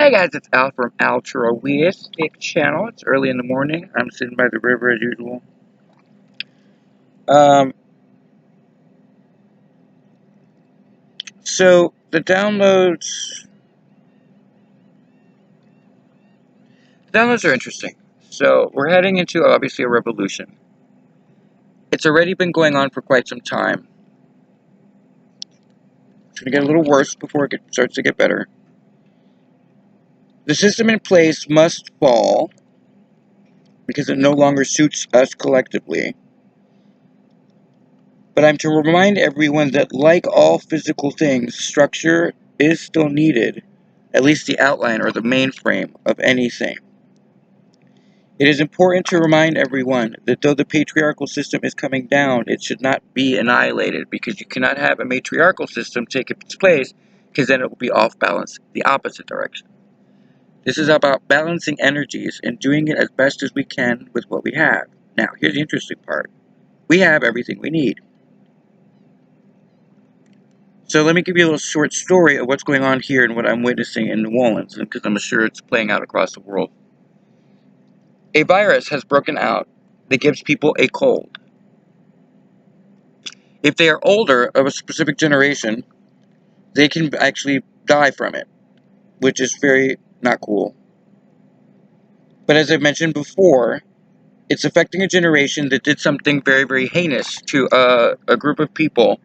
Hey guys, it's Al from Altruistic Channel. It's early in the morning. I'm sitting by the river as usual. Um, so the downloads are interesting. So we're heading into obviously a revolution. It's already been going on for quite some time. It's going to get a little worse before it starts to get better. The system in place must fall because it no longer suits us collectively. But I'm to remind everyone that, like all physical things, structure is still needed, at least the outline or the mainframe of anything. It is important to remind everyone that though the patriarchal system is coming down, it should not be annihilated, because you cannot have a matriarchal system take its place, because then it will be off balance the opposite direction. This is about balancing energies and doing it as best as we can with what we have. Now, here's the interesting part. We have everything we need. So let me give you a little short story of what's going on here and what I'm witnessing in New Orleans, because I'm sure it's playing out across the world. A virus has broken out that gives people a cold. If they are older of a specific generation, they can actually die from it, which is very not cool. But as I mentioned before, it's affecting a generation that did something very, very heinous to a group of people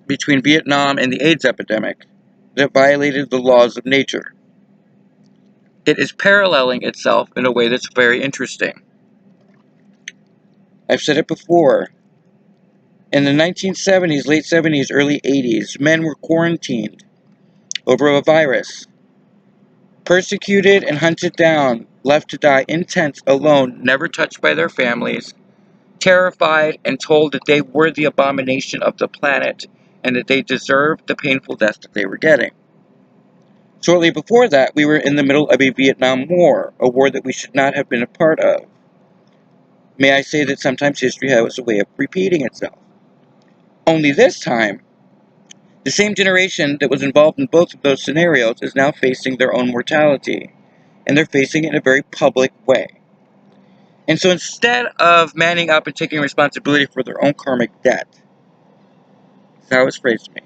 between Vietnam and the AIDS epidemic that violated the laws of nature. It is paralleling itself in a way that's very interesting. I've said it before. In the 1970s, late 70s, early 80s, men were quarantined over a virus, persecuted and hunted down, left to die in tents alone, never touched by their families, terrified and told that they were the abomination of the planet and that they deserved the painful death that they were getting. Shortly before that, we were in the middle of a Vietnam War, a war that we should not have been a part of. May I say that sometimes history has a way of repeating itself. Only this time, the same generation that was involved in both of those scenarios is now facing their own mortality, and they're facing it in a very public way. And so instead of manning up and taking responsibility for their own karmic debt, that's how it's phrased to me,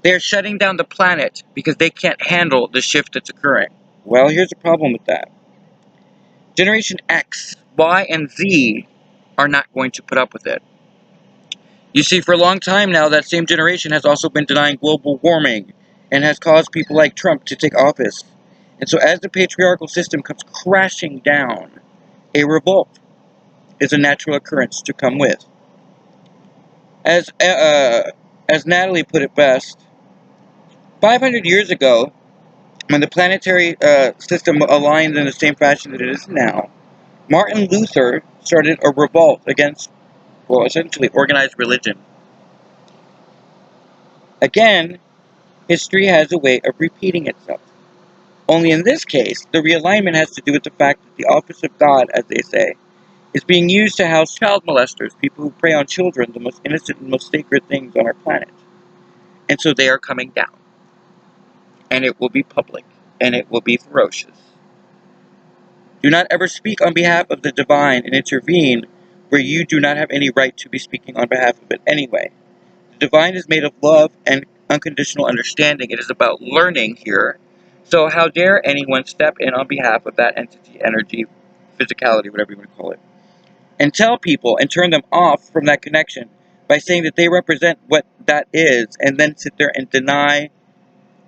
they are shutting down the planet because they can't handle the shift that's occurring. Well, here's the problem with that. Generation X, Y, and Z are not going to put up with it. You see, for a long time now, that same generation has also been denying global warming and has caused people like Trump to take office. And so as the patriarchal system comes crashing down, a revolt is a natural occurrence to come with. As Natalie put it best, 500 years ago, when the planetary system aligned in the same fashion that it is now, Martin Luther started a revolt against, well, essentially organized religion. Again, history has a way of repeating itself. Only in this case, the realignment has to do with the fact that the office of God, as they say, is being used to house child molesters, people who prey on children, the most innocent and most sacred things on our planet. And so they are coming down. And it will be public. And it will be ferocious. Do not ever speak on behalf of the divine and intervene where you do not have any right to be speaking on behalf of it anyway. The divine is made of love and unconditional understanding. It is about learning here. So how dare anyone step in on behalf of that entity, energy, physicality, whatever you want to call it, and tell people and turn them off from that connection by saying that they represent what that is, and then sit there and deny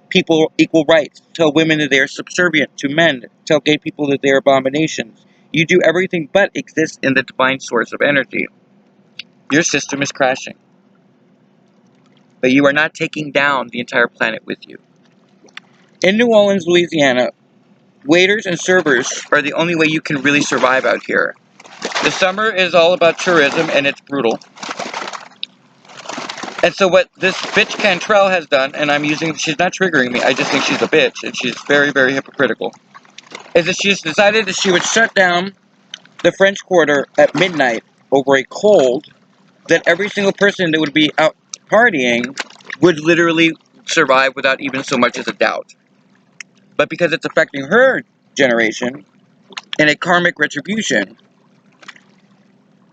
people equal rights, tell women that they are subservient to men, tell gay people that they are abominations. You do everything but exist in the divine source of energy. Your system is crashing. But you are not taking down the entire planet with you. In New Orleans, Louisiana, waiters and servers are the only way you can really survive out here. The summer is all about tourism, and it's brutal. And so what this bitch Cantrell has done, and she's not triggering me, I just think she's a bitch, and she's very, very hypocritical, is that she's decided that she would shut down the French Quarter at midnight over a cold that every single person that would be out partying would literally survive without even so much as a doubt. But because it's affecting her generation in a karmic retribution,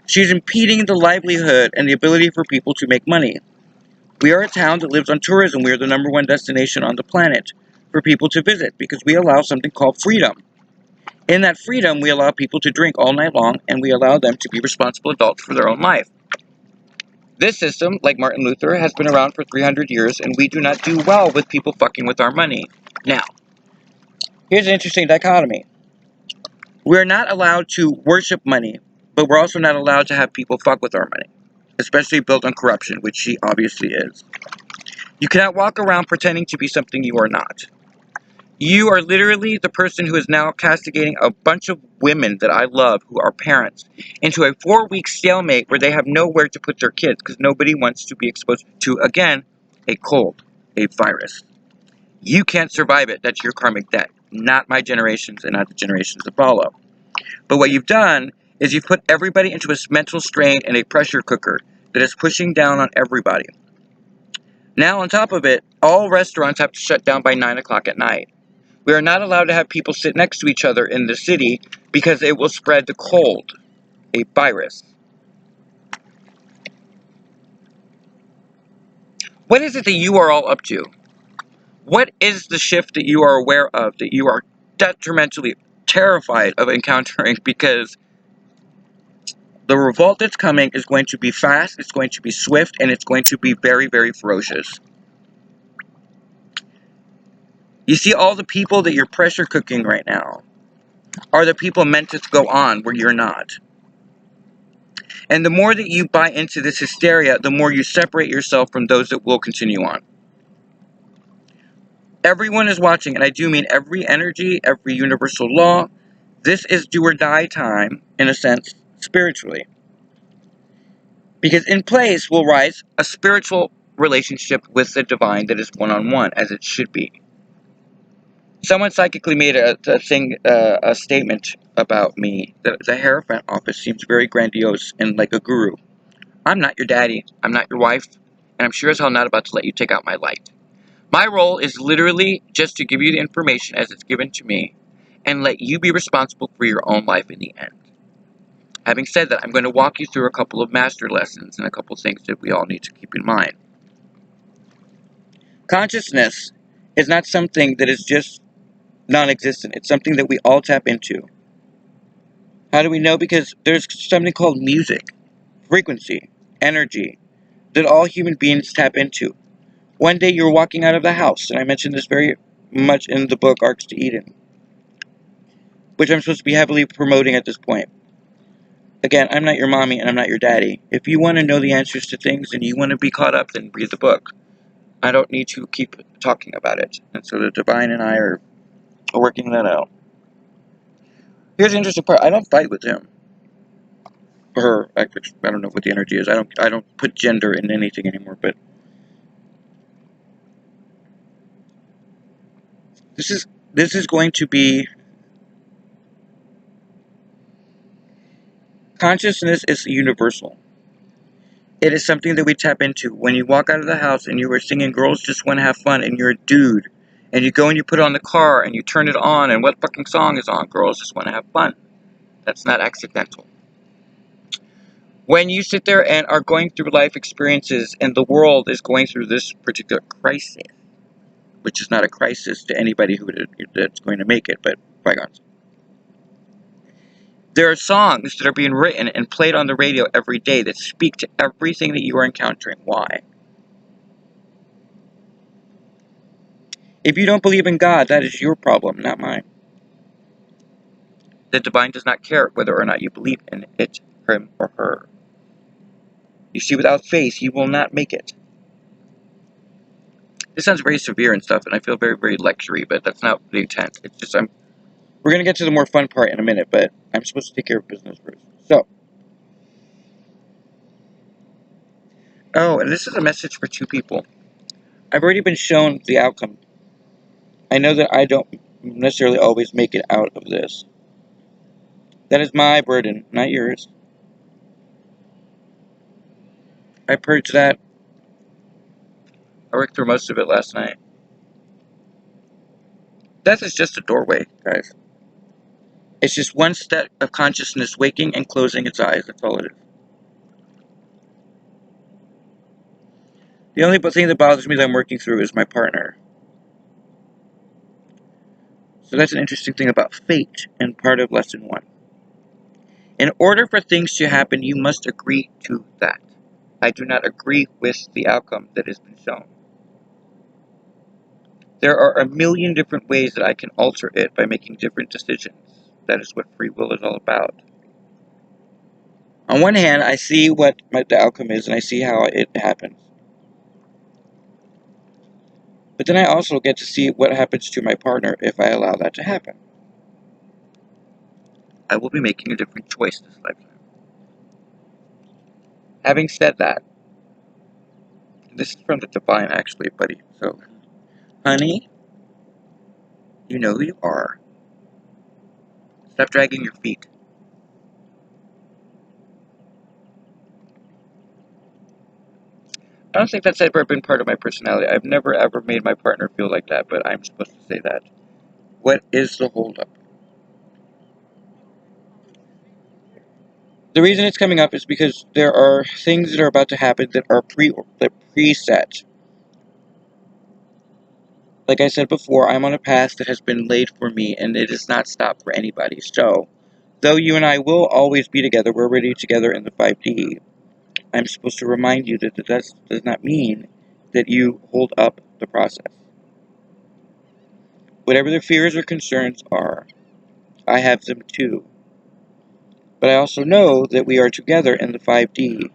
she's impeding the livelihood and the ability for people to make money. We are a town that lives on tourism. We are the #1 destination on the planet for people to visit because we allow something called freedom. In that freedom, we allow people to drink all night long, and we allow them to be responsible adults for their own life. This system, like Martin Luther, has been around for 300 years, and we do not do well with people fucking with our money. Now, here's an interesting dichotomy. We're not allowed to worship money, but we're also not allowed to have people fuck with our money, especially built on corruption, which she obviously is. You cannot walk around pretending to be something you are not. You are literally the person who is now castigating a bunch of women that I love who are parents into a 4-week stalemate where they have nowhere to put their kids because nobody wants to be exposed to, again, a cold, a virus. You can't survive it. That's your karmic debt. Not my generations and not the generations that follow. But what you've done is you've put everybody into a mental strain and a pressure cooker that is pushing down on everybody. Now, on top of it, all restaurants have to shut down by 9 o'clock at night. We are not allowed to have people sit next to each other in the city because it will spread the cold, a virus. What is it that you are all up to? What is the shift that you are aware of that you are detrimentally terrified of encountering because the revolt that's coming is going to be fast, it's going to be swift, and it's going to be very, very ferocious. You see, all the people that you're pressure cooking right now are the people meant to go on where you're not. And the more that you buy into this hysteria, the more you separate yourself from those that will continue on. Everyone is watching, and I do mean every energy, every universal law. This is do or die time, in a sense, spiritually. Because in place will rise a spiritual relationship with the divine that is one-on-one, as it should be. Someone psychically made a statement about me. The Hierophant office seems very grandiose and like a guru. I'm not your daddy. I'm not your wife. And I'm sure as hell not about to let you take out my light. My role is literally just to give you the information as it's given to me and let you be responsible for your own life in the end. Having said that, I'm going to walk you through a couple of master lessons and a couple of things that we all need to keep in mind. Consciousness is not something that is just non-existent. It's something that we all tap into. How do we know? Because there's something called music, frequency, energy, that all human beings tap into. One day you're walking out of the house, and I mentioned this very much in the book Arcs to Eden, which I'm supposed to be heavily promoting at this point. Again, I'm not your mommy and I'm not your daddy. If you want to know the answers to things and you want to be caught up, then read the book. I don't need to keep talking about it. And so the divine and I are working that out. Here's the interesting part. I don't fight with him. Or her. I don't know what the energy is. I don't put gender in anything anymore, but this is going to be consciousness is universal. It is something that we tap into. When you walk out of the house and you are singing Girls Just Want to Have Fun and you're a dude, and you go and you put it on the car and you turn it on, and what fucking song is on? Girls Just Want to Have Fun. That's not accidental. When you sit there and are going through life experiences and the world is going through this particular crisis, which is not a crisis to anybody that's going to make it, but bygones. There are songs that are being written and played on the radio every day that speak to everything that you are encountering. Why? If you don't believe in God, that is your problem, not mine. The divine does not care whether or not you believe in it, him, or her. You see, without faith, you will not make it. This sounds very severe and stuff, and I feel very, very lectury, but that's not the intent. It's just, we're going to get to the more fun part in a minute, but I'm supposed to take care of business first. So, oh, and this is a message for 2 people. I've already been shown the outcome. I know that I don't necessarily always make it out of this. That is my burden, not yours. I purged that. I worked through most of it last night. Death is just a doorway, guys. It's just one step of consciousness waking and closing its eyes. That's all it is. The only thing that bothers me that I'm working through is my partner. So that's an interesting thing about fate and part of lesson 1. In order for things to happen, you must agree to that. I do not agree with the outcome that has been shown. There are a million different ways that I can alter it by making different decisions. That is what free will is all about. On one hand, I see what the outcome is, and I see how it happens. But then I also get to see what happens to my partner if I allow that to happen. I will be making a different choice this lifetime. Having said that, this is from the divine, actually, buddy. So, honey, you know who you are. Stop dragging your feet. I don't think that's ever been part of my personality. I've never ever made my partner feel like that, but I'm supposed to say that. What is the holdup? The reason it's coming up is because there are things that are about to happen that are preset. Like I said before, I'm on a path that has been laid for me, and it is not stopped for anybody. So, though you and I will always be together, we're already together in the 5D, I'm supposed to remind you that that does not mean that you hold up the process. Whatever the fears or concerns are, I have them too. But I also know that we are together in the 5D,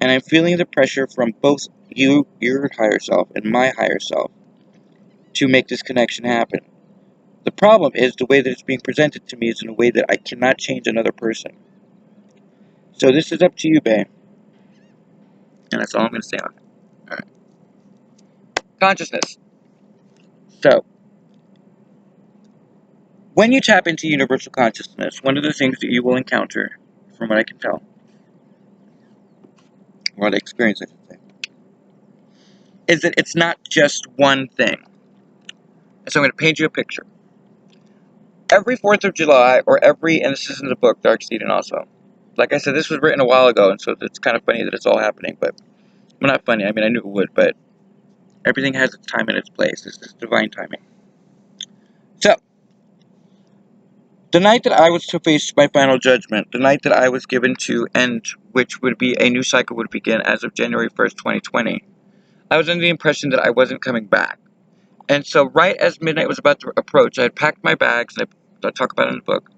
and I'm feeling the pressure from both you, your higher self, and my higher self to make this connection happen. The problem is the way that it's being presented to me is in a way that I cannot change another person. So this is up to you, babe. And that's all I'm going to say on it. Alright. Consciousness. So, when you tap into universal consciousness, one of the things that you will encounter, from what I can tell, or what I experience, I should say, is that it's not just one thing. So I'm going to paint you a picture. Every 4th of July, and this is in the book, Dark Seeding also. Like I said, this was written a while ago, and so it's kind of funny that it's all happening, but, well, not funny, I mean, I knew it would, but everything has its time and its place. This is divine timing. So, the night that I was to face my final judgment, the night that I was given to end, which would be a new cycle would begin as of January 1st, 2020, I was under the impression that I wasn't coming back. And so right as midnight was about to approach, I had packed my bags, and I talk about it in the book,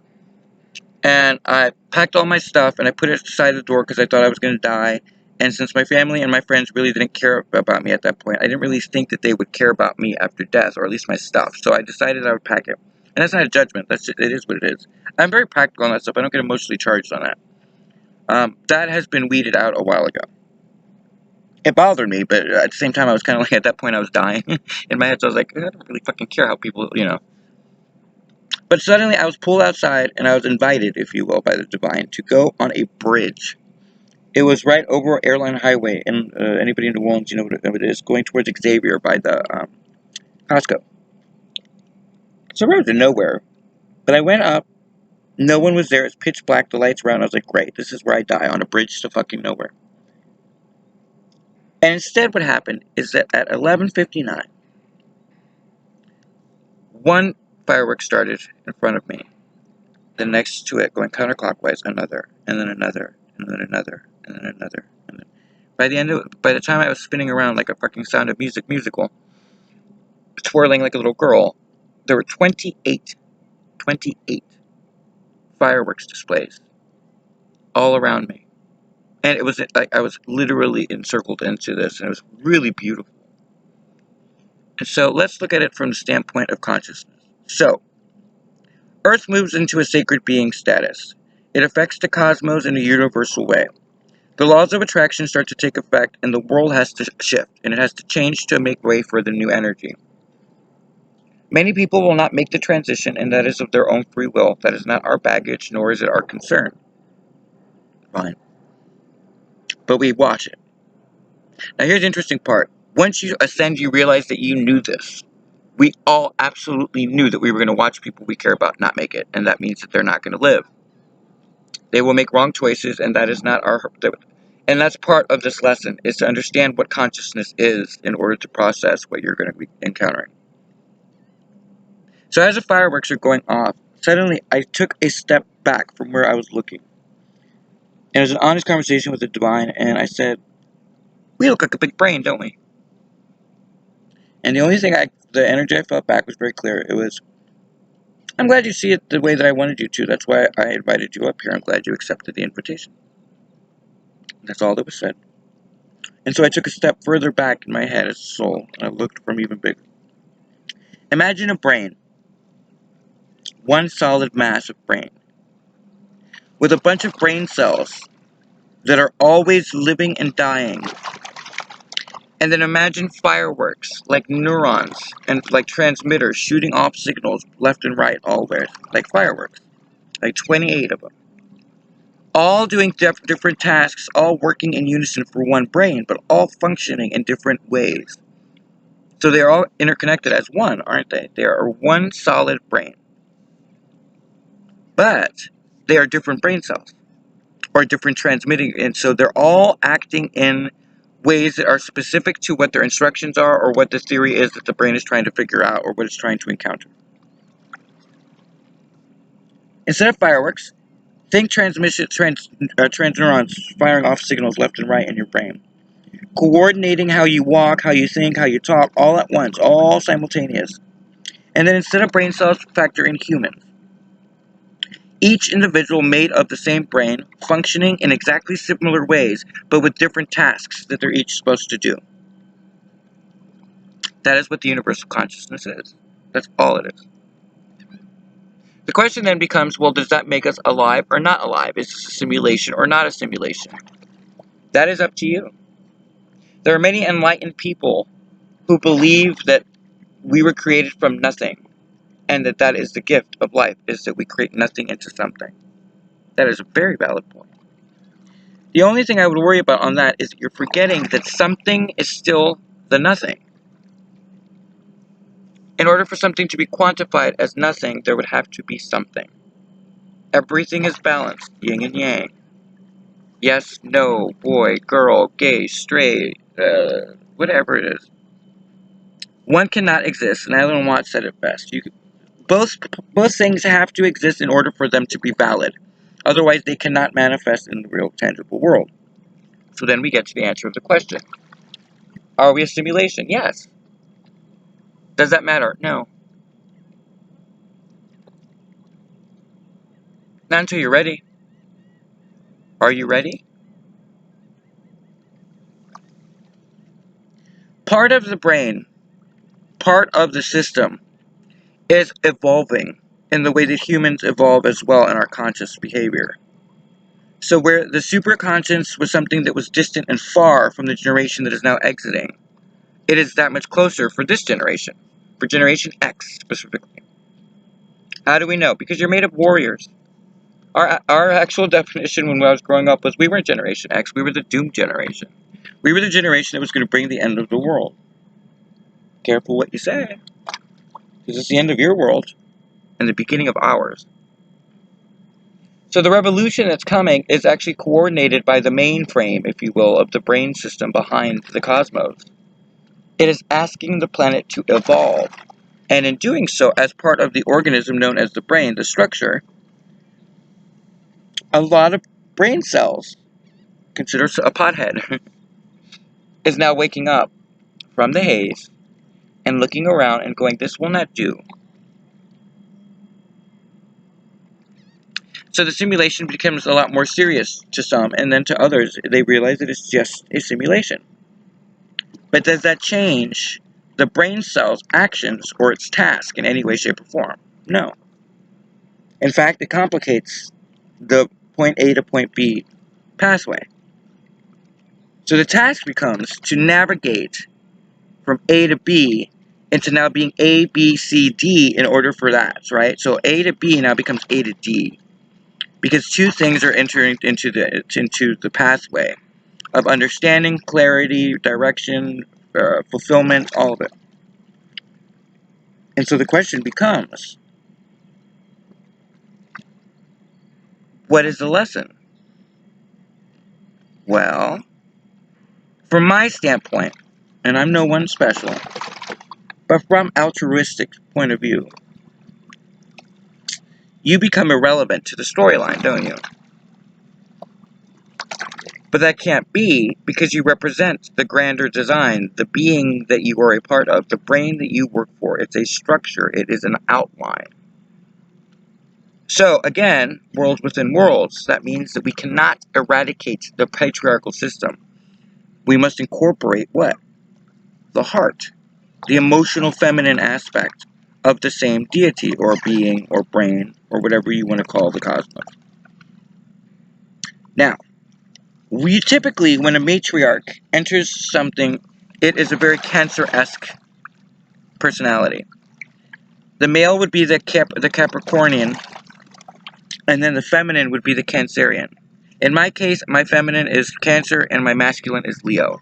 and I packed all my stuff, and I put it beside the door because I thought I was going to die. And since my family and my friends really didn't care about me at that point, I didn't really think that they would care about me after death, or at least my stuff. So I decided I would pack it. And that's not a judgment. It is what it is. I'm very practical on that stuff. I don't get emotionally charged on that. That has been weeded out a while ago. It bothered me, but at the same time, I was kind of like, at that point, I was dying. In my head, so I was like, I don't really fucking care how people, But suddenly, I was pulled outside, and I was invited, if you will, by the divine, to go on a bridge. It was right over Airline Highway, and anybody in New Orleans, you know what it is, going towards Xavier by the Costco. So I was in nowhere, but I went up. No one was there. It's pitch black. The lights were out. I was like, great, this is where I die, on a bridge to fucking nowhere. And instead, what happened is that at 11:59, one firework started in front of me. Then next to it, going counterclockwise, another, and then another, and then another, and then another. And then by the time I was spinning around like a fucking Sound of Music musical, twirling like a little girl, there were 28 fireworks displays all around me. And it was like I was literally encircled into this, and it was really beautiful. And so let's look at it from the standpoint of consciousness. So, Earth moves into a sacred being status. It affects the cosmos in a universal way. The laws of attraction start to take effect, and the world has to shift, and it has to change to make way for the new energy. Many people will not make the transition, and that is of their own free will. That is not our baggage, nor is it our concern. Fine. But we watch it. Now here's the interesting part. Once you ascend, you realize that you knew this. We all absolutely knew that we were going to watch people we care about not make it, and that means that they're not going to live. They will make wrong choices, and that is not our... And that's part of this lesson, is to understand what consciousness is in order to process what you're going to be encountering. So as the fireworks are going off, suddenly I took a step back from where I was looking. And it was an honest conversation with the divine, and I said, we look like a big brain, don't we? And the only thing the energy I felt back was very clear. It was, I'm glad you see it the way that I wanted you to. That's why I invited you up here. I'm glad you accepted the invitation. That's all that was said. And so I took a step further back in my head as a soul, and I looked from even bigger. Imagine a brain. One solid mass of brain. With a bunch of brain cells that are always living and dying. And then imagine fireworks, like neurons, and like transmitters shooting off signals left and right, all there, like fireworks. Like 28 of them. All doing different tasks, all working in unison for one brain, but all functioning in different ways. So they're all interconnected as one, aren't they? They are one solid brain. But they are different brain cells, or different transmitting, and so they're all acting in ways that are specific to what their instructions are, or what the theory is that the brain is trying to figure out, or what it's trying to encounter. Instead of fireworks, think trans neurons firing off signals left and right in your brain. Coordinating how you walk, how you think, how you talk, all at once, all simultaneous. And then instead of brain cells, factor in humans. Each individual made of the same brain, functioning in exactly similar ways, but with different tasks that they're each supposed to do. That is what the universal consciousness is. That's all it is. The question then becomes, well, does that make us alive or not alive? Is this a simulation or not a simulation? That is up to you. There are many enlightened people who believe that we were created from nothing, and that is the gift of life, is that we create nothing into something. That is a very valid point. The only thing I would worry about on that is that you're forgetting that something is still the nothing. In order for something to be quantified as nothing, there would have to be something. Everything is balanced, yin and yang. Yes, no, boy, girl, gay, straight, whatever it is. One cannot exist, and Alan Watts said it best. Both things have to exist in order for them to be valid. Otherwise, they cannot manifest in the real, tangible world. So then we get to the answer of the question. Are we a simulation? Yes. Does that matter? No. Not until you're ready. Are you ready? Part of the brain, part of the system, is evolving in the way that humans evolve as well in our conscious behavior. So where the superconscious was something that was distant and far from the generation that is now exiting, it is that much closer for this generation, for Generation X specifically. How do we know? Because you're made of warriors. Our actual definition when I was growing up was we weren't Generation X, we were the doomed generation. We were the generation that was going to bring the end of the world. Careful what you say, because it's the end of your world and the beginning of ours. So the revolution that's coming is actually coordinated by the mainframe, if you will, of the brain system behind the cosmos. It is asking the planet to evolve, and in doing so, as part of the organism known as the brain, the structure, a lot of brain cells, consider a pothead, is now waking up from the haze and looking around and going, this will not do. So the simulation becomes a lot more serious to some, and then to others, they realize that it's just a simulation. But does that change the brain cell's actions or its task in any way, shape, or form? No. In fact, it complicates the point A to point B pathway. So the task becomes to navigate from A to B into now being A, B, C, D in order for that, right? So A to B now becomes A to D, because two things are entering into the pathway of understanding, clarity, direction, fulfillment, all of it. And so the question becomes, what is the lesson? Well, from my standpoint, and I'm no one special, but from altruistic point of view, you become irrelevant to the storyline, don't you? But that can't be, because you represent the grander design, the being that you are a part of, the brain that you work for. It's a structure. It is an outline. So, again, worlds within worlds. That means that we cannot eradicate the patriarchal system. We must incorporate what? The heart. The emotional feminine aspect of the same deity or being or brain or whatever you want to call the cosmos. Now, we typically, when a matriarch enters something, it is a very Cancer-esque personality. The male would be the Capricornian, and then the feminine would be the Cancerian. In my case, my feminine is Cancer and my masculine is Leo.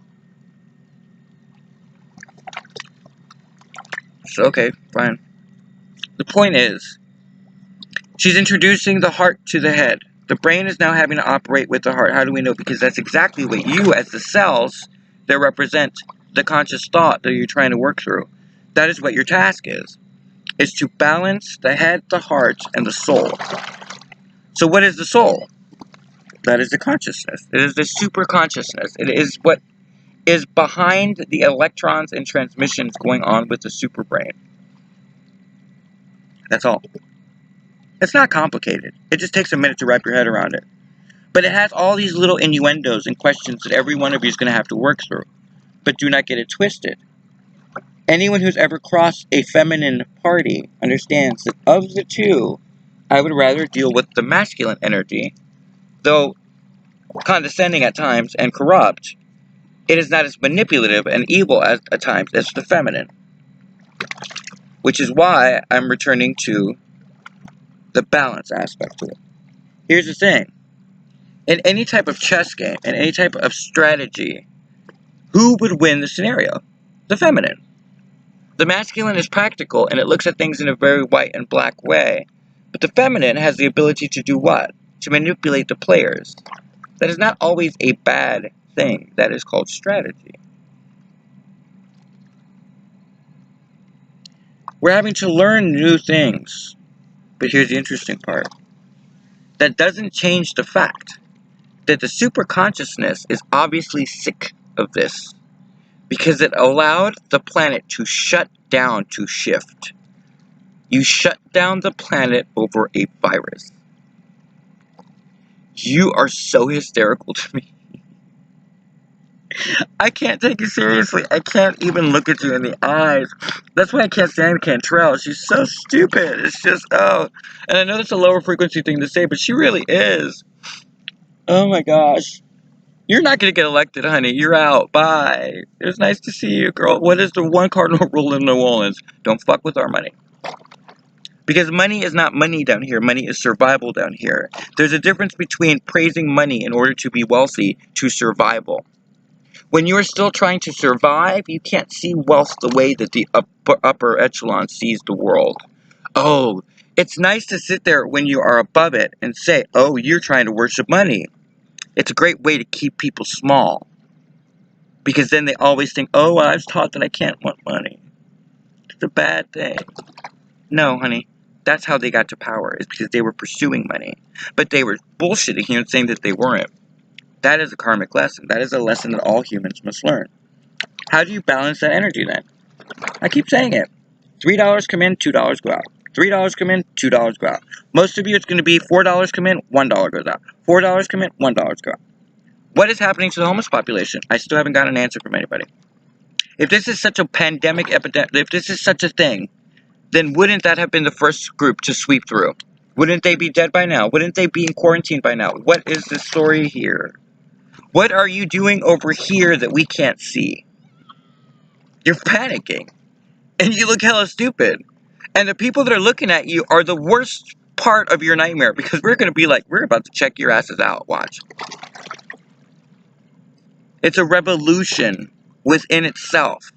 So, okay, fine. The point is, she's introducing the heart to the head. The brain is now having to operate with the heart. How do we know? Because that's exactly what you, as the cells that represent the conscious thought that you're trying to work through, that is what your task is to balance the head, the heart, and the soul. So what is the soul? That is the consciousness. It is the super consciousness. It is what is behind the electrons and transmissions going on with the super brain. That's all. It's not complicated. It just takes a minute to wrap your head around it. But it has all these little innuendos and questions that every one of you is going to have to work through. But do not get it twisted. Anyone who's ever crossed a feminine party understands that of the two, I would rather deal with the masculine energy, though condescending at times and corrupt. It is not as manipulative and evil at times as the feminine. Which is why I'm returning to the balance aspect to it. Here's the thing. In any type of chess game, in any type of strategy, who would win the scenario? The feminine. The masculine is practical and it looks at things in a very white and black way. But the feminine has the ability to do what? To manipulate the players. That is not always a bad thing. That is called strategy. We're having to learn new things. But here's the interesting part. That doesn't change the fact that the superconsciousness is obviously sick of this. Because it allowed the planet to shut down to shift. You shut down the planet over a virus. You are so hysterical to me. I can't take you seriously. I can't even look at you in the eyes. That's why I can't stand Cantrell. She's so stupid. It's just, oh. And I know that's a lower frequency thing to say, but she really is. Oh my gosh. You're not going to get elected, honey. You're out. Bye. It was nice to see you, girl. What is the one cardinal rule in New Orleans? Don't fuck with our money. Because money is not money down here. Money is survival down here. There's a difference between praising money in order to be wealthy to survival. When you're still trying to survive, you can't see wealth the way that the upper echelon sees the world. Oh, it's nice to sit there when you are above it and say, oh, you're trying to worship money. It's a great way to keep people small. Because then they always think, oh, well, I was taught that I can't want money. It's a bad thing. No, honey. That's how they got to power, is because they were pursuing money. But they were bullshitting you and saying that they weren't. That is a karmic lesson. That is a lesson that all humans must learn. How do you balance that energy then? I keep saying it. $3 come in, $2 go out. $3 come in, $2 go out. Most of you, it's going to be $4 come in, $1 goes out. $4 come in, $1 go out. What is happening to the homeless population? I still haven't got an answer from anybody. If this is such a pandemic epidemic, if this is such a thing, then wouldn't that have been the first group to sweep through? Wouldn't they be dead by now? Wouldn't they be in quarantine by now? What is the story here? What are you doing over here that we can't see? You're panicking. And you look hella stupid. And the people that are looking at you are the worst part of your nightmare. Because we're going to be like, we're about to check your asses out. Watch. It's a revolution within itself.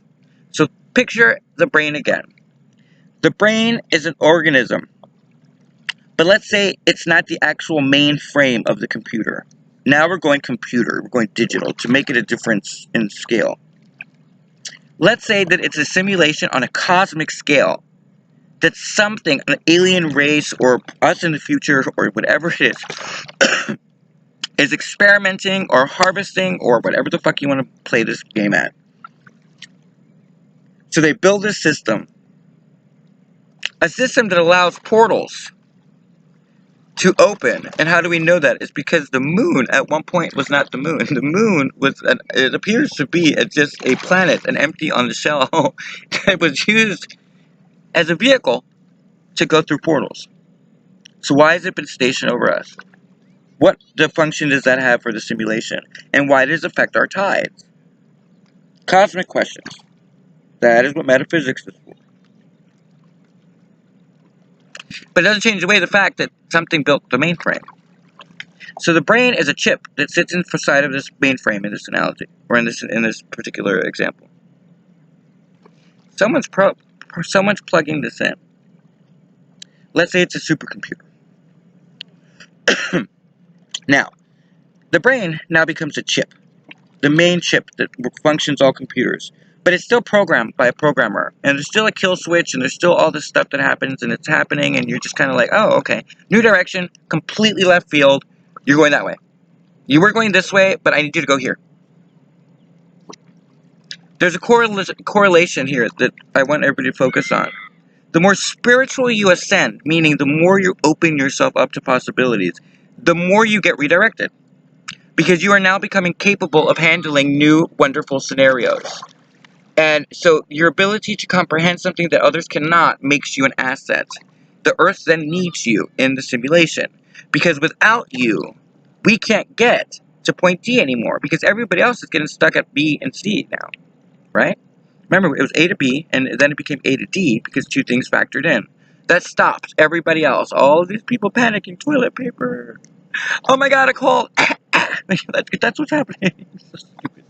So picture the brain again. The brain is an organism. But let's say it's not the actual mainframe of the computer. Now we're going computer, we're going digital to make it a difference in scale. Let's say that it's a simulation on a cosmic scale. That something, an alien race or us in the future or whatever it is experimenting or harvesting or whatever the fuck you want to play this game at. So they build a system that allows portals to open. And how do we know that? It's because the moon at one point was not the moon. The moon was, it appears to be just a planet, an empty on the shell that was used as a vehicle to go through portals. So why has it been stationed over us? What the function does that have for the simulation? And why does it affect our tides? Cosmic questions. That is what metaphysics is for. But it doesn't change away the fact that something built the mainframe. So the brain is a chip that sits inside of this mainframe in this analogy, or in this particular example. Someone's plugging this in. Let's say it's a supercomputer. Now, the brain now becomes a chip, the main chip that functions all computers. But it's still programmed by a programmer, and there's still a kill switch, and there's still all this stuff that happens, and it's happening, and you're just kind of like, oh, okay, new direction, completely left field, you're going that way. You were going this way, but I need you to go here. There's a correlation here that I want everybody to focus on. The more spiritual you ascend, meaning the more you open yourself up to possibilities, the more you get redirected. Because you are now becoming capable of handling new, wonderful scenarios. And so your ability to comprehend something that others cannot makes you an asset. The Earth then needs you in the simulation. Because without you, we can't get to point D anymore. Because everybody else is getting stuck at B and C now. Right? Remember, it was A to B, and then it became A to D because two things factored in. That stopped everybody else. All of these people panicking, toilet paper. Oh my god, a call. That's what's happening. So stupid.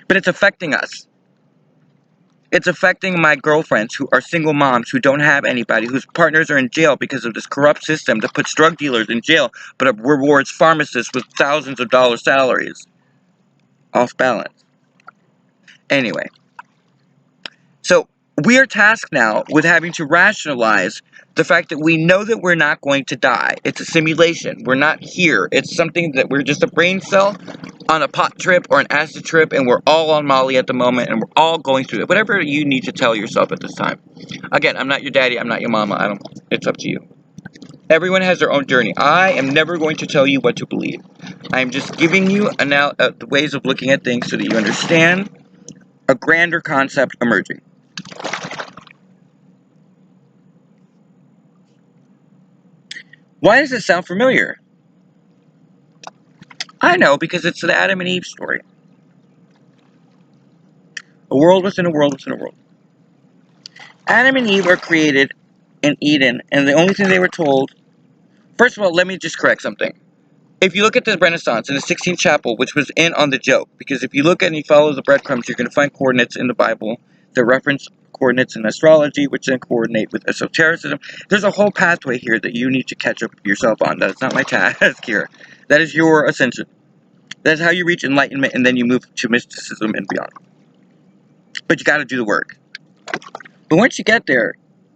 But it's affecting us. It's affecting my girlfriends who are single moms, who don't have anybody, whose partners are in jail because of this corrupt system that puts drug dealers in jail, but rewards pharmacists with thousands of dollars salaries. Off balance. Anyway. So, we are tasked now with having to rationalize the fact that we know that we're not going to die. It's a simulation. We're not here. It's something that we're just a brain cell on a pot trip or an acid trip, and we're all on Molly at the moment, and we're all going through it. Whatever you need to tell yourself at this time. Again, I'm not your daddy. I'm not your mama. It's up to you. Everyone has their own journey. I am never going to tell you what to believe. I'm just giving you the ways of looking at things so that you understand a grander concept emerging. Why does it sound familiar? I know, because it's the Adam and Eve story. A world within a world within a world. Adam and Eve are created in Eden, and the only thing they were told... First of all, let me just correct something. If you look at the Renaissance in the 16th chapel, which was in on the joke, because if you look and you follow the breadcrumbs, you're going to find coordinates in the Bible that reference coordinates in astrology, which then coordinate with esotericism. There's a whole pathway here that you need to catch up yourself on. That's not my task here. That is your ascension. That's how you reach enlightenment, and then you move to mysticism and beyond. But you got to do the work. But once you get there,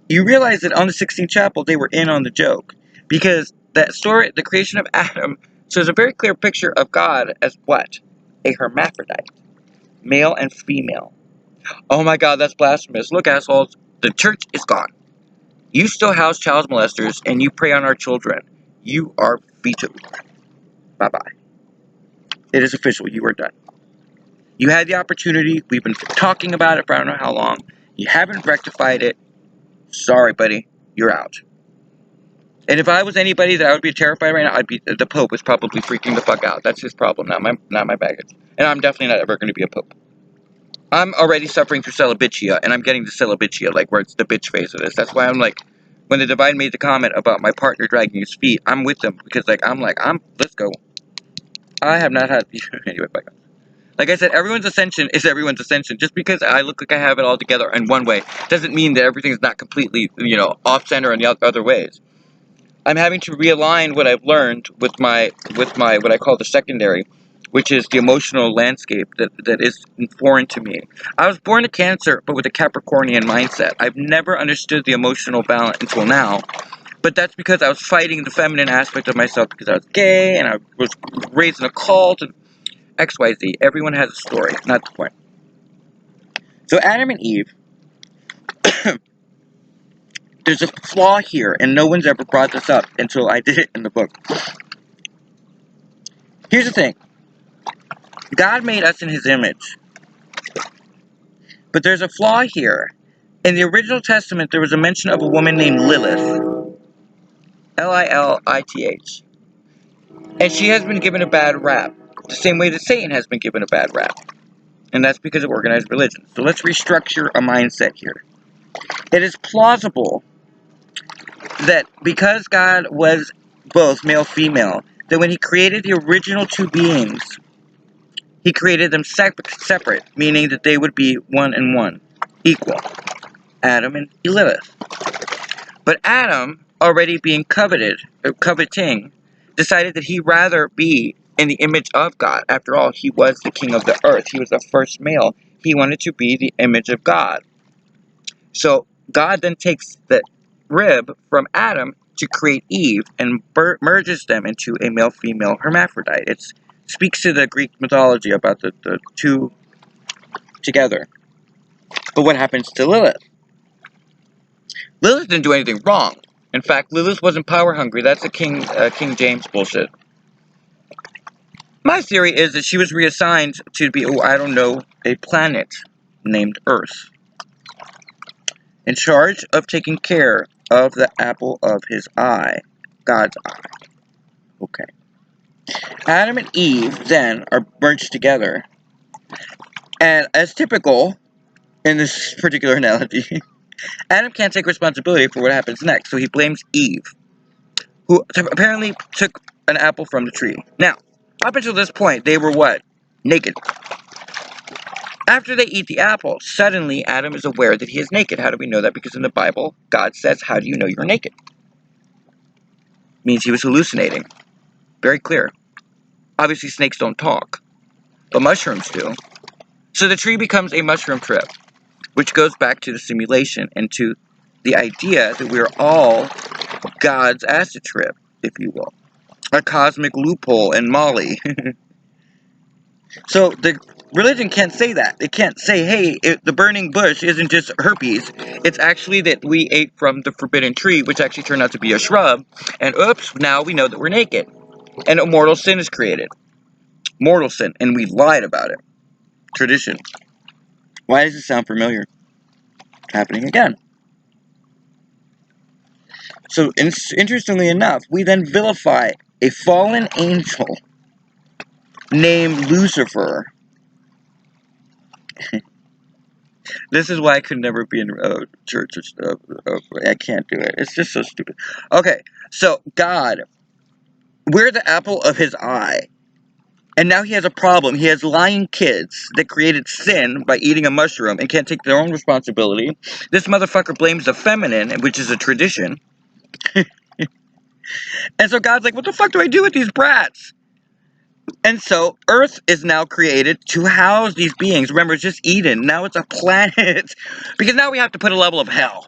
you realize that on the 16th chapel, they were in on the joke. Because that story, the creation of Adam, shows a very clear picture of God as what? A hermaphrodite. Male and female. Oh my god, that's blasphemous. Look, assholes, the church is gone. You still house child molesters, and you prey on our children. You are vetoed. Bye-bye. It is official. You are done. You had the opportunity. We've been talking about it for I don't know how long. You haven't rectified it. Sorry, buddy. You're out. And if I was anybody that I would be terrified right now, I'd be the Pope is probably freaking the fuck out. That's his problem, not my baggage. And I'm definitely not ever going to be a Pope. I'm already suffering through celibatia, and I'm getting to celibatia, like where it's the bitch phase of this. That's why I'm like, when the Divine made the comment about my partner dragging his feet, I'm with them because let's go. I have not had anyway. Bye. Like I said, everyone's ascension is everyone's ascension. Just because I look like I have it all together in one way doesn't mean that everything's not completely, off center in the other ways. I'm having to realign what I've learned with my what I call the secondary, which is the emotional landscape that is foreign to me. I was born a Cancer, but with a Capricornian mindset. I've never understood the emotional balance until now. But that's because I was fighting the feminine aspect of myself because I was gay and I was raised in a cult and XYZ. Everyone has a story, not the point. So Adam and Eve, there's a flaw here, and no one's ever brought this up until I did it in the book. Here's the thing. God made us in His image. But there's a flaw here. In the original Testament, there was a mention of a woman named Lilith. Lilith. And she has been given a bad rap. The same way that Satan has been given a bad rap. And that's because of organized religion. So let's restructure a mindset here. It is plausible that because God was both male-female, that when He created the original two beings, He created them separate, meaning that they would be one and one, equal. Adam and Lilith. But Adam, already being coveting, decided that he'd rather be in the image of God. After all, he was the king of the earth. He was the first male. He wanted to be the image of God. So God then takes the rib from Adam to create Eve and merges them into a male-female hermaphrodite. It speaks to the Greek mythology about the two together. But what happens to Lilith? Lilith didn't do anything wrong. In fact, Lilith wasn't power hungry. That's a King James bullshit. My theory is that she was reassigned to be, a planet named Earth, in charge of taking care of the apple of His eye, God's eye. Okay. Adam and Eve then are merged together, and as typical in this particular analogy, Adam can't take responsibility for what happens next, so he blames Eve, who apparently took an apple from the tree. Now, up until this point, they were what? Naked. After they eat the apple, suddenly Adam is aware that he is naked. How do we know that? Because in the Bible, God says, how do you know you're naked? Means he was hallucinating. Very clear. Obviously, snakes don't talk, but mushrooms do. So the tree becomes a mushroom trip, which goes back to the simulation and to the idea that we're all God's acid trip, if you will. A cosmic loophole in Molly. So the religion can't say that. It can't say, hey, the burning bush isn't just herpes. It's actually that we ate from the forbidden tree, which actually turned out to be a shrub. And oops, now we know that we're naked. And a mortal sin is created. Mortal sin. And we lied about it. Tradition. Why does it sound familiar? Happening again. So, interestingly enough, we then vilify a fallen angel named Lucifer. This is why I could never be in church. I can't do it. It's just so stupid. Okay, so God, we're the apple of His eye. And now He has a problem. He has lying kids that created sin by eating a mushroom and can't take their own responsibility. This motherfucker blames the feminine, which is a tradition. And so God's like, what the fuck do I do with these brats? And so Earth is now created to house these beings. Remember, it's just Eden. Now it's a planet. Because now we have to put a level of hell.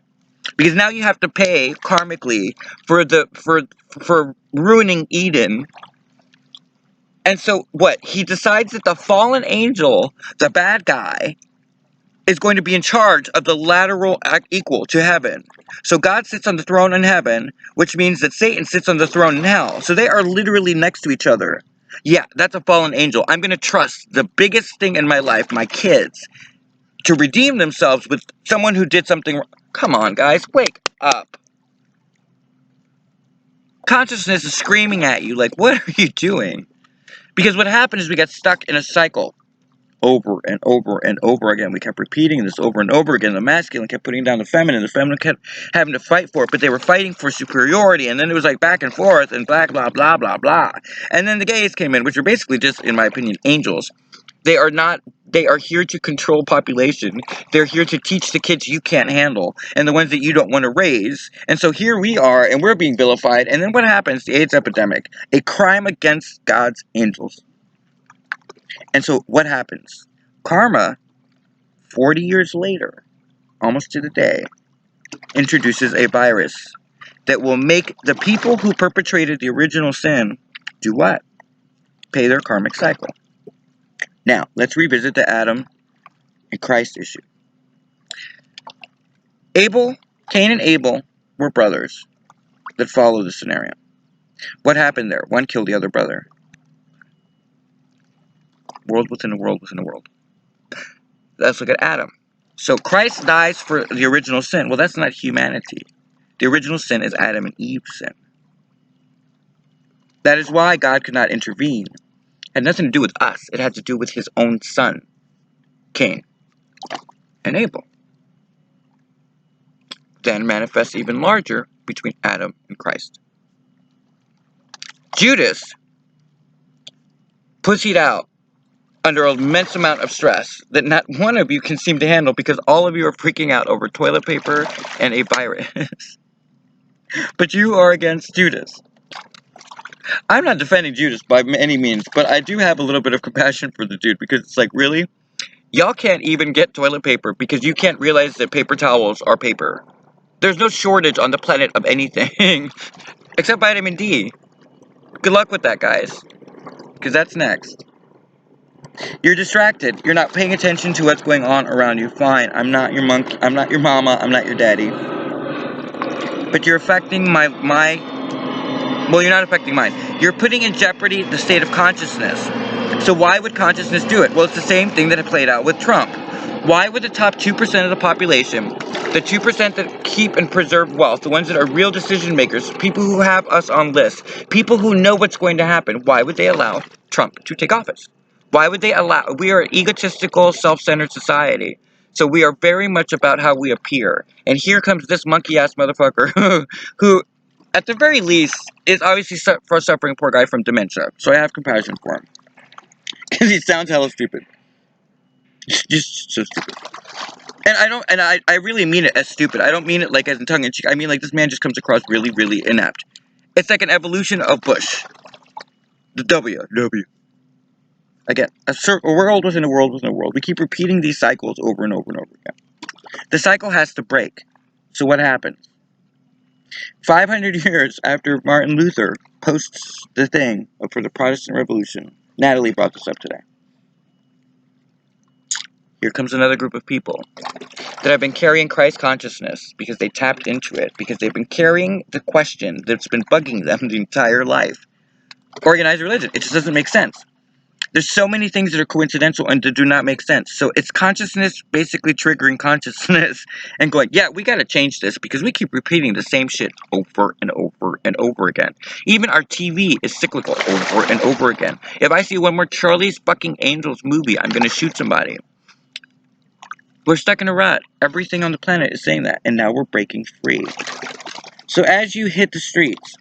Because now you have to pay karmically for ruining Eden. And so what? He decides that the fallen angel, the bad guy, is going to be in charge of the lateral equal to heaven. So God sits on the throne in heaven, which means that Satan sits on the throne in hell. So they are literally next to each other. Yeah, that's a fallen angel. I'm going to trust the biggest thing in my life, my kids, to redeem themselves with someone who did something wrong. Come on, guys, wake up. Consciousness is screaming at you, like, what are you doing? Because what happened is we got stuck in a cycle. Over and over and over again. We kept repeating this over and over again. The masculine kept putting down the feminine. The feminine kept having to fight for it, but they were fighting for superiority. And then it was like back and forth and blah, blah, blah, blah, blah. And then the gays came in, which are basically just, in my opinion, angels They are here to control population. They're here to teach the kids you can't handle and the ones that you don't want to raise. And so here we are, and we're being vilified. And then what happens? The AIDS epidemic, a crime against God's angels. And so what happens? Karma, 40 years later, almost to the day, introduces a virus that will make the people who perpetrated the original sin do what? Pay their karmic cycle. Now, let's revisit the Adam and Christ issue. Cain and Abel were brothers that follow the scenario. What happened there? One killed the other brother. World within a world within a world. Let's look at Adam. So Christ dies for the original sin. Well, that's not humanity. The original sin is Adam and Eve's sin. That is why God could not intervene. It had nothing to do with us. It had to do with his own son, Cain and Abel. Then manifests even larger between Adam and Christ. Judas pussied out under an immense amount of stress that not one of you can seem to handle because all of you are freaking out over toilet paper and a virus. But you are against Judas. I'm not defending Judas by any means, but I do have a little bit of compassion for the dude because it's like, really? Y'all can't even get toilet paper because you can't realize that paper towels are paper. There's no shortage on the planet of anything except vitamin D. Good luck with that, guys, because that's next. You're distracted. You're not paying attention to what's going on around you. Fine, I'm not your monkey. I'm not your mama. I'm not your daddy. But you're affecting well, you're not affecting mine. You're putting in jeopardy the state of consciousness. So why would consciousness do it? Well, it's the same thing that played out with Trump. Why would the top 2% of the population, the 2% that keep and preserve wealth, the ones that are real decision makers, people who have us on lists, people who know what's going to happen, why would they allow Trump to take office? Why would they allow? We are an egotistical, self-centered society. So we are very much about how we appear. And here comes this monkey-ass motherfucker who, at the very least, is obviously suffering a poor guy from dementia. So I have compassion for him. Because he sounds hella stupid. Just so stupid. And I really mean it as stupid. I don't mean it like as in tongue-in-cheek. I mean like this man just comes across really, really inept. It's like an evolution of Bush. The W. Again, a world within a world within a world. We keep repeating these cycles over and over and over again. The cycle has to break. So what happens? 500 years after Martin Luther posts the thing for the Protestant Revolution, Natalie brought this up today. Here comes another group of people that have been carrying Christ consciousness because they tapped into it, because they've been carrying the question that's been bugging them the entire life. Organized religion. It just doesn't make sense. There's so many things that are coincidental and that do not make sense. So it's consciousness basically triggering consciousness and going, yeah, we got to change this because we keep repeating the same shit over and over and over again. Even our TV is cyclical over and over again. If I see one more Charlie's fucking Angels movie, I'm going to shoot somebody. We're stuck in a rut. Everything on the planet is saying that, and now we're breaking free. So as you hit the streets,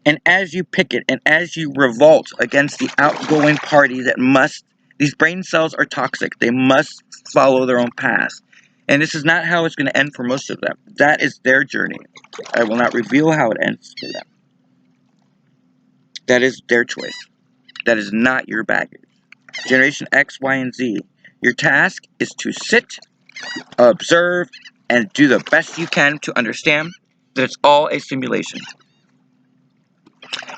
and as you picket, and as you revolt against the outgoing party that must, these brain cells are toxic. They must follow their own path. And this is not how it's going to end for most of them. That is their journey. I will not reveal how it ends for them. That is their choice. That is not your baggage. Generation X, Y, and Z. Your task is to sit, observe, and do the best you can to understand that it's all a simulation.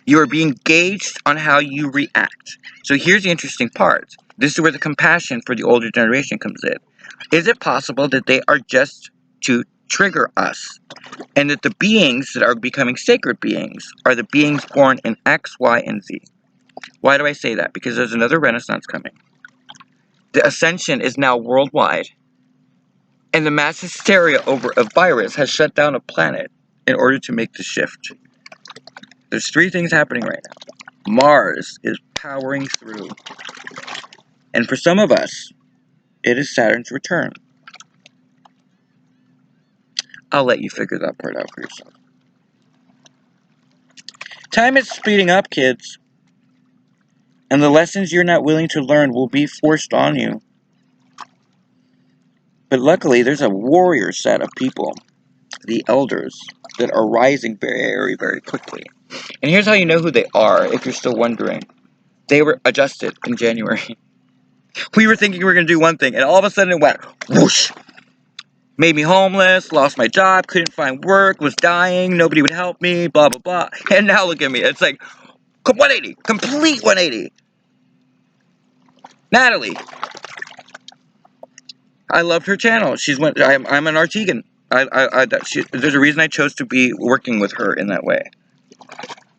You are being gauged on how you react. So here's the interesting part. This is where the compassion for the older generation comes in. Is it possible that they are just to trigger us? And that the beings that are becoming sacred beings are the beings born in X, Y, and Z? Why do I say that? Because there's another renaissance coming. The Ascension is now worldwide. And the mass hysteria over a virus has shut down a planet in order to make the shift. There's three things happening right now. Mars is powering through. And for some of us, it is Saturn's return. I'll let you figure that part out for yourself. Time is speeding up, kids. And the lessons you're not willing to learn will be forced on you. But luckily, there's a warrior set of people, the elders, that are rising very, very quickly. And here's how you know who they are, if you're still wondering. They were adjusted in January. We were thinking we were going to do one thing, and all of a sudden it went whoosh. Made me homeless, lost my job, couldn't find work, was dying, nobody would help me, blah, blah, blah. And now look at me. It's like 180, complete 180. Natalie. I loved her channel. I'm an Artegan. There's a reason I chose to be working with her in that way.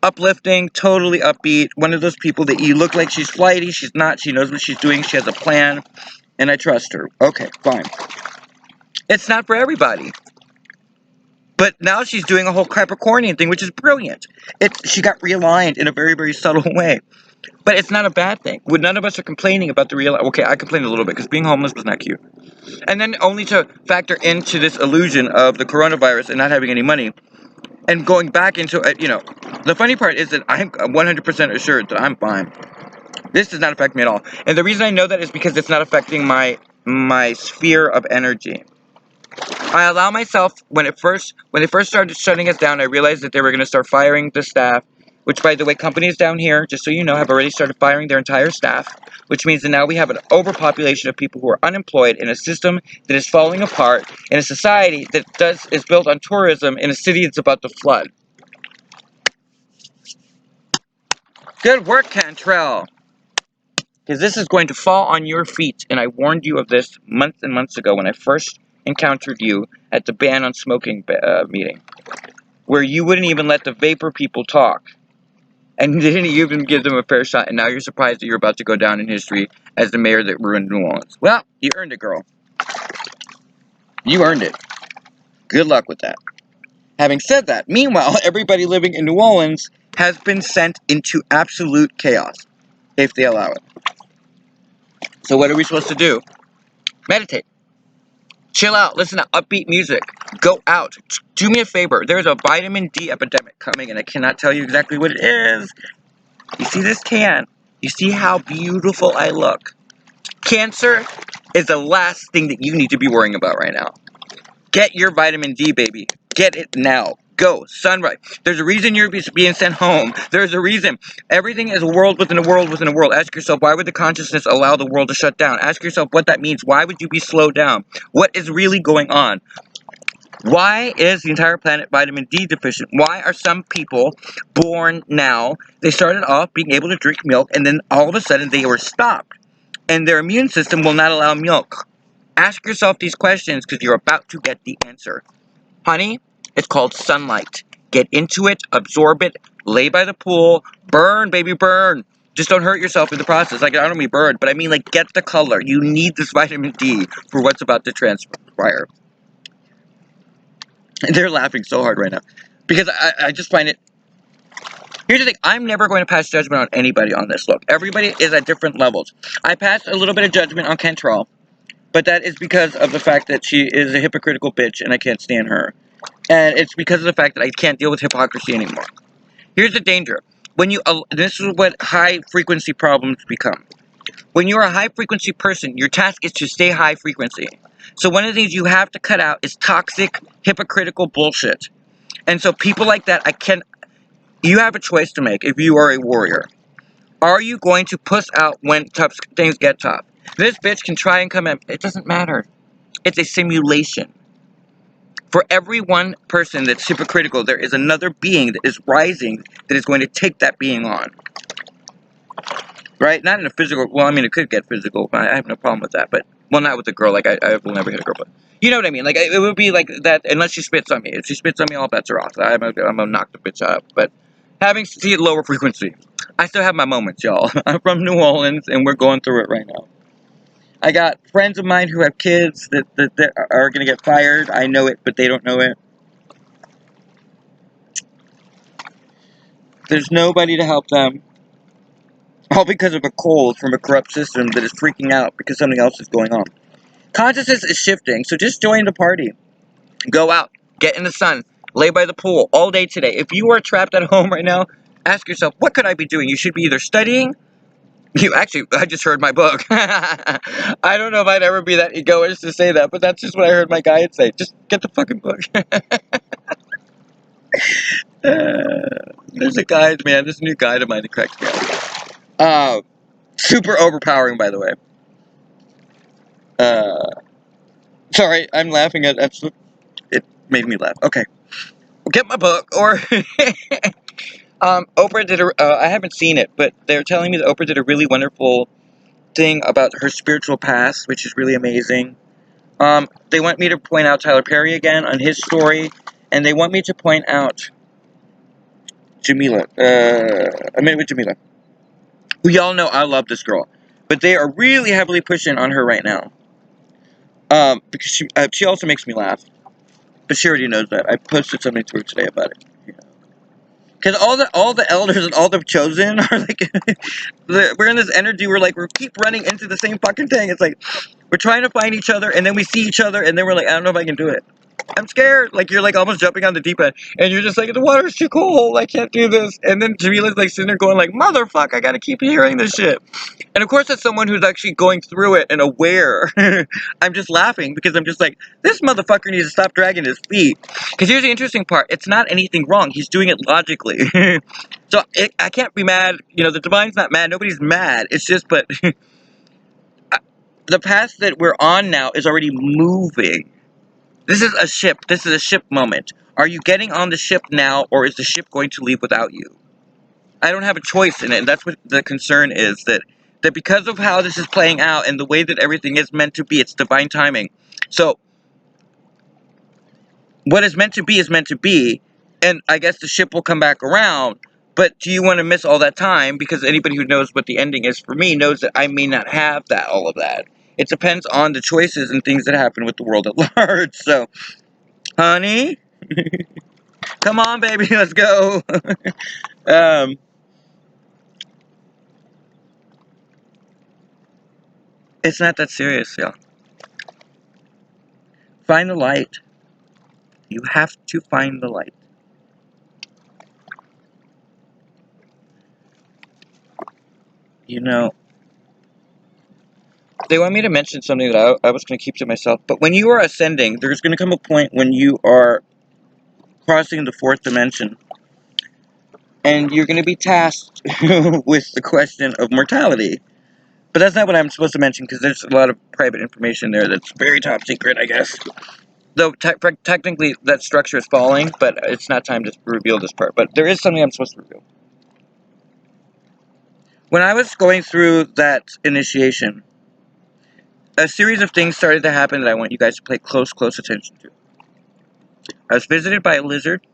Uplifting, totally upbeat. One of those people that you look like she's flighty. She's not. She knows what she's doing. She has a plan. And I trust her. Okay, fine. It's not for everybody. But now she's doing a whole Capricornian thing, which is brilliant. She got realigned in a very, very subtle way. But it's not a bad thing. None of us are complaining about the okay, I complained a little bit because being homeless was not cute. And then only to factor into this illusion of the coronavirus and not having any money. And going back into, the funny part is that I'm 100% assured that I'm fine. This does not affect me at all. And the reason I know that is because it's not affecting my sphere of energy. I allow myself, when they first started shutting us down, I realized that they were going to start firing the staff, which, by the way, companies down here, just so you know, have already started firing their entire staff, which means that now we have an overpopulation of people who are unemployed in a system that is falling apart, in a society that is built on tourism, in a city that's about to flood. Good work, Cantrell! Because this is going to fall on your feet, and I warned you of this months and months ago when I first encountered you at the ban on smoking meeting, where you wouldn't even let the vapor people talk, and you didn't even give them a fair shot, and now you're surprised that you're about to go down in history as the mayor that ruined New Orleans. Well, you earned it, girl. You earned it. Good luck with that. Having said that, meanwhile, everybody living in New Orleans has been sent into absolute chaos, if they allow it. So what are we supposed to do? Meditate. Chill out. Listen to upbeat music. Go out. Do me a favor. There's a vitamin D epidemic coming, and I cannot tell you exactly what it is. You see this can? You see how beautiful I look? Cancer is the last thing that you need to be worrying about right now. Get your vitamin D, baby. Get it now. Go. Sunrise. There's a reason you're being sent home. There's a reason. Everything is a world within a world within a world. Ask yourself, why would the consciousness allow the world to shut down? Ask yourself what that means. Why would you be slowed down? What is really going on? Why is the entire planet vitamin D deficient? Why are some people born now, they started off being able to drink milk, and then all of a sudden they were stopped, and their immune system will not allow milk? Ask yourself these questions because you're about to get the answer. Honey, it's called sunlight. Get into it, absorb it, lay by the pool, burn, baby, burn. Just don't hurt yourself in the process. Like, I don't mean burn, but I mean, like, get the color. You need this vitamin D for what's about to transpire. They're laughing so hard right now. Because I just find it... Here's the thing. I'm never going to pass judgment on anybody on this. Look, everybody is at different levels. I passed a little bit of judgment on Cantrell. But that is because of the fact that she is a hypocritical bitch and I can't stand her. And it's because of the fact that I can't deal with hypocrisy anymore. Here's the danger. This is what high-frequency problems become. When you're a high-frequency person, your task is to stay high-frequency. So one of the things you have to cut out is toxic, hypocritical bullshit. And so people like that, you have a choice to make if you are a warrior. Are you going to puss out when tough things get tough? This bitch can try and come in. It doesn't matter. It's a simulation. For every one person that's hypocritical, there is another being that is rising that is going to take that being on. Right? Not in a physical... Well, I mean, it could get physical. I have no problem with that. But, well, not with a girl. Like, I will never hit a girl. But you know what I mean? Like, it would be like that unless she spits on me. If she spits on me, all bets are off. I'm going to knock the bitch out. But see it lower frequency. I still have my moments, y'all. I'm from New Orleans, and we're going through it right now. I got friends of mine who have kids that are going to get fired. I know it, but they don't know it. There's nobody to help them. All because of a cold from a corrupt system that is freaking out because something else is going on. Consciousness is shifting, so just join the party. Go out. Get in the sun. Lay by the pool all day today. If you are trapped at home right now, ask yourself, what could I be doing? You should be either studying, I just heard my book. I don't know if I'd ever be that egoist to say that, but that's just what I heard my guide say. Just get the fucking book. There's a guide, man. There's a new guide of mine that cracks me up. Super overpowering, by the way. Sorry, I'm laughing at it made me laugh. Okay. Get my book, or Oprah did I haven't seen it, but they're telling me that Oprah did a really wonderful thing about her spiritual past, which is really amazing. They want me to point out Tyler Perry again on his story, and they want me to point out Jamila. A Minute with Jamila. Who y'all know I love this girl, but they are really heavily pushing on her right now. Because she also makes me laugh, but she already knows that. I posted something to her today about it. Because all the elders and all the chosen are like, we're in this energy where like we keep running into the same fucking thing. It's like we're trying to find each other, and then we see each other, and then we're like, I don't know if I can do it. I'm scared. Like you're like almost jumping on the deep end, and you're just like, the water's too cold. I can't do this. And then Jamila's like sitting there going like, motherfucker, I gotta keep hearing this shit. And of course, as someone who's actually going through it and aware, I'm just laughing because I'm just like, this motherfucker needs to stop dragging his feet. Because here's the interesting part. It's not anything wrong. He's doing it logically. So I can't be mad. You know, the divine's not mad. Nobody's mad. It's just, but the path that we're on now is already moving. This is a ship. This is a ship moment. Are you getting on the ship now, or is the ship going to leave without you? I don't have a choice in it, and that's what the concern is, that because of how this is playing out and the way that everything is meant to be, it's divine timing. So, what is meant to be, and I guess the ship will come back around, but do you want to miss all that time? Because anybody who knows what the ending is for me knows that I may not have all of that. It depends on the choices and things that happen with the world at large. So, honey, come on, baby, let's go. It's not that serious, y'all. Find the light. You have to find the light. You know, they want me to mention something that I was going to keep to myself, but when you are ascending, there's going to come a point when you are crossing the fourth dimension, and you're going to be tasked with the question of mortality. But that's not what I'm supposed to mention, because there's a lot of private information there that's very top secret, I guess. Though technically that structure is falling, but it's not time to reveal this part. But there is something I'm supposed to reveal. When I was going through that initiation, a series of things started to happen that I want you guys to pay close attention to. I was visited by a lizard,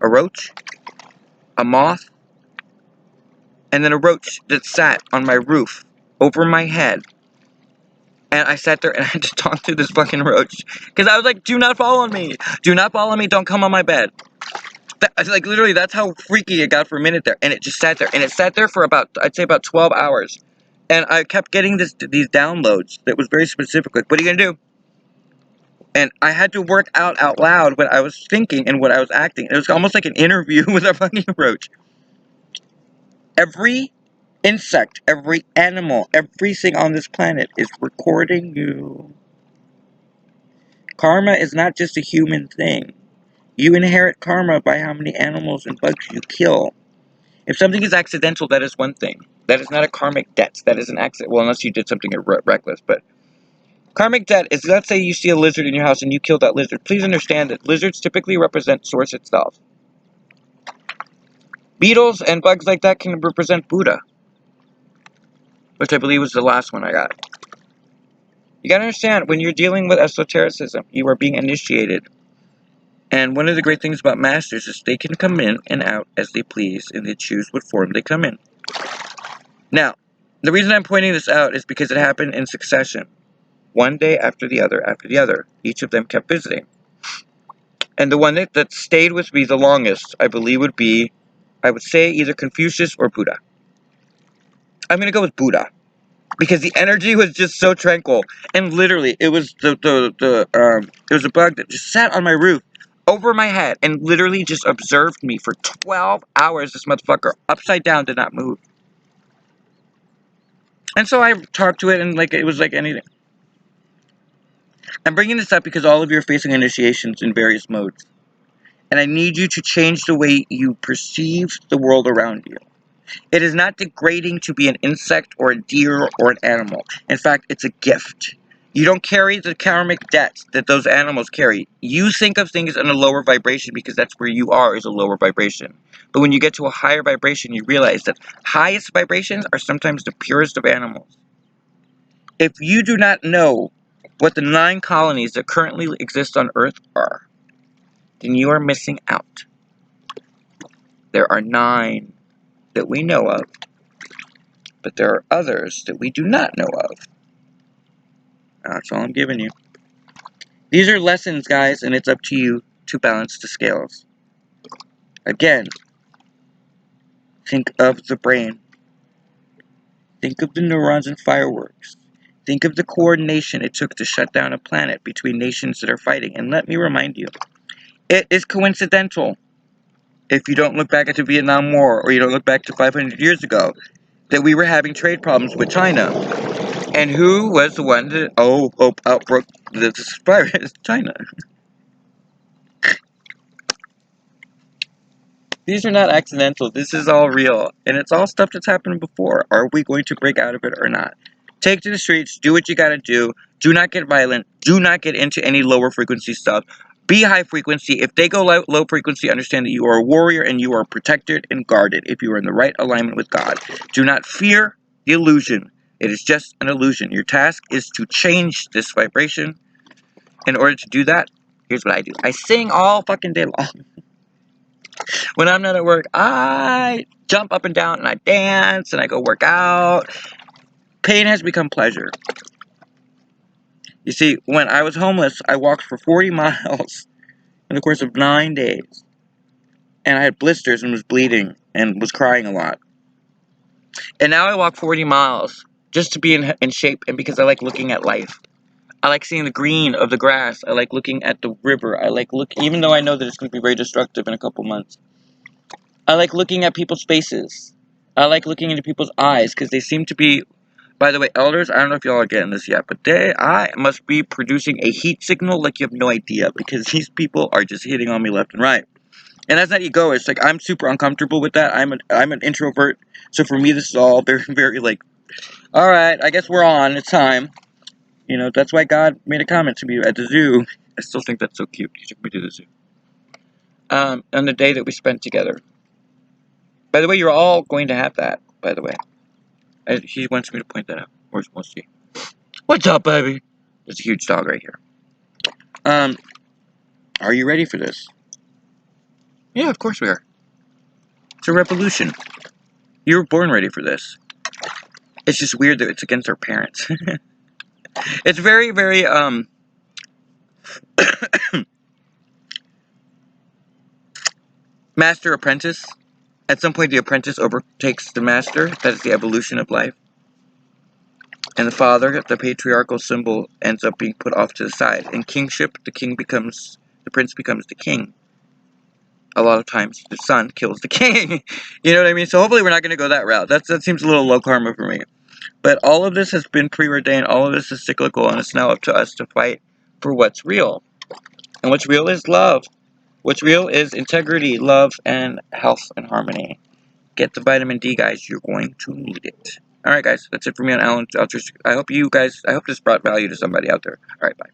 a roach, a moth, and then a roach that sat on my roof over my head. And I sat there and I had to talk to this fucking roach. Because I was like, do not fall on me. Do not fall on me. Don't come on my bed. Like, literally, that's how freaky it got for a minute there. And it just sat there. And it sat there for I'd say about 12 hours. And I kept getting these downloads that was very specific. Like, what are you going to do? And I had to work out loud what I was thinking and what I was acting. It was almost like an interview with a fucking roach. Every insect, every animal, everything on this planet is recording you. Karma is not just a human thing. You inherit karma by how many animals and bugs you kill. If something is accidental, that is one thing. That is not a karmic debt. That is an accident. Well, unless you did something reckless. But karmic debt is, let's say you see a lizard in your house and you kill that lizard. Please understand that lizards typically represent Source itself. Beetles and bugs like that can represent Buddha, which I believe was the last one I got. You gotta understand, when you're dealing with esotericism, you are being initiated. And one of the great things about masters is they can come in and out as they please, and they choose what form they come in. Now, the reason I'm pointing this out is because it happened in succession. One day after the other. Each of them kept visiting. And the one that stayed with me the longest, I believe, would be, I would say, either Confucius or Buddha. I'm going to go with Buddha. Because the energy was just so tranquil. And literally, it was it was a bug that just sat on my roof over my head and literally just observed me for 12 hours. This motherfucker, upside down, did not move. And so I talked to it, and like it was like anything. I'm bringing this up because all of you are facing initiations in various modes. And I need you to change the way you perceive the world around you. It is not degrading to be an insect or a deer or an animal. In fact, it's a gift. You don't carry the karmic debt that those animals carry. You think of things in a lower vibration because that's where you are, is a lower vibration. But when you get to a higher vibration, you realize that highest vibrations are sometimes the purest of animals. If you do not know what the 9 colonies that currently exist on Earth are, then you are missing out. There are 9 that we know of, but there are others that we do not know of. That's all I'm giving you. These are lessons, guys, and it's up to you to balance the scales. Again, think of the brain. Think of the neurons and fireworks. Think of the coordination it took to shut down a planet between nations that are fighting. And let me remind you, it is coincidental, if you don't look back at the Vietnam War or you don't look back to 500 years ago, that we were having trade problems with China. And who was the one that outbroke this virus? China. These are not accidental. This is all real. And it's all stuff that's happened before. Are we going to break out of it or not? Take to the streets. Do what you gotta do. Do not get violent. Do not get into any lower frequency stuff. Be high frequency. If they go low frequency, understand that you are a warrior and you are protected and guarded if you are in the right alignment with God. Do not fear the illusion. It is just an illusion. Your task is to change this vibration. In order to do that, here's what I do. I sing all fucking day long. When I'm not at work, I jump up and down and I dance and I go work out. Pain has become pleasure. You see, when I was homeless, I walked for 40 miles in the course of 9 days. And I had blisters and was bleeding and was crying a lot. And now I walk 40 miles just to be in shape and because I like looking at life. I like seeing the green of the grass. I like looking at the river. I like even though I know that it's going to be very destructive in a couple months. I like looking at people's faces. I like looking into people's eyes because they seem to be, by the way, elders, I don't know if y'all are getting this yet, but I must be producing a heat signal like you have no idea because these people are just hitting on me left and right. And that's not egoist. Like, I'm super uncomfortable with that. I'm an introvert. So for me, this is all very, very like, all right, I guess we're on. It's time. You know, that's why God made a comment to me at the zoo. I still think that's so cute. He took me to the zoo. On the day that we spent together. By the way, you're all going to have that, by the way. He wants me to point that out. We'll see. What's up, baby? There's a huge dog right here. Are you ready for this? Yeah, of course we are. It's a revolution. You were born ready for this. It's just weird that it's against our parents. It's very, very, master apprentice. At some point, the apprentice overtakes the master. That is the evolution of life. And the father, the patriarchal symbol, ends up being put off to the side. In kingship, the prince becomes the king. A lot of times, the son kills the king. You know what I mean? So hopefully we're not going to go that route. That seems a little low karma for me. But all of this has been preordained. All of this is cyclical, and it's now up to us to fight for what's real. And what's real is love. What's real is integrity, love, and health and harmony. Get the vitamin D, guys. You're going to need it. All right, guys. That's it for me on Alan. I hope this brought value to somebody out there. All right, bye.